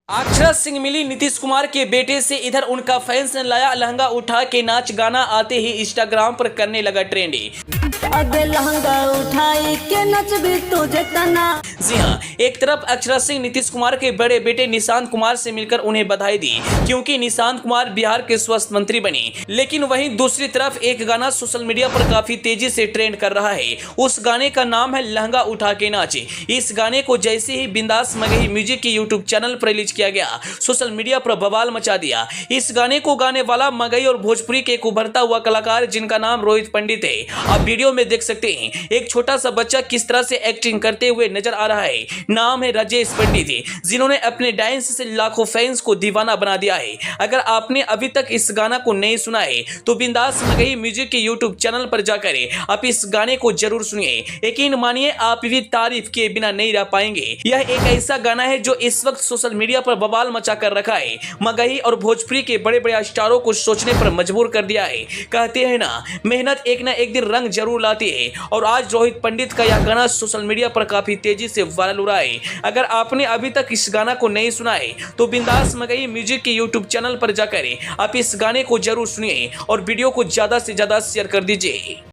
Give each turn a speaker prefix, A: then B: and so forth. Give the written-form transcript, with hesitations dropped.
A: अक्षरा सिंह मिली नीतीश कुमार के बेटे से, इधर उनका फैंस ने लाया लहंगा उठा के नाच, गाना आते ही इंस्टाग्राम पर करने लगा ट्रेंडी।
B: अबे लहंगा उठाई के नचबी तुझे तना।
A: जी हाँ, एक तरफ अक्षरा सिंह नीतीश कुमार के बड़े बेटे निशांत कुमार से मिलकर उन्हें बधाई दी क्योंकि निशांत कुमार बिहार के स्वास्थ्य मंत्री बने, लेकिन वहीं दूसरी तरफ एक गाना सोशल मीडिया पर काफी तेजी से ट्रेंड कर रहा है। उस गाने का नाम है लहंगा उठा के नाचे। इस गाने को जैसे ही बिंदास मगही म्यूजिक के यूट्यूब चैनल पर रिलीज किया गया, सोशल मीडिया पर बवाल मचा दिया। इस गाने को गाने वाला मगही और भोजपुरी के एक उभरता हुआ कलाकार जिनका नाम रोहित पंडित है। आप वीडियो में देख सकते हैं एक छोटा सा बच्चा किस तरह से एक्टिंग करते हुए नजर आ रहा है। नाम है राजेश पंडित, जिन्होंने अपने डांस से लाखों फैंस को दीवाना बना दिया है। अगर आपने अभी तक इस गाना को नहीं सुना है तो बिंदास मगही म्यूजिक के यूट्यूब चैनल पर जाकर आप इस गाने को जरूर सुनिए। यकीन मानिए आप भी तारीफ किए बिना नहीं रह पाएंगे। यह एक ऐसा गाना है जो इस वक्त सोशल मीडिया पर बवाल मचा कर रखा है। मगही और भोजपुरी के बड़े बड़े स्टारों को सोचने पर मजबूर कर दिया है। कहते हैं ना, मेहनत एक ना एक दिन रंग जरूर लाती है, और आज रोहित पंडित का यह गाना सोशल मीडिया पर काफी तेजी से वायरल हो रहा है। अगर आपने अभी तक इस गाना को नहीं सुना है तो बिंदास मगही म्यूजिक के यूट्यूब चैनल पर जाकर आप इस गाने को जरूर सुनिए और वीडियो को ज्यादा से ज्यादा शेयर कर दीजिए।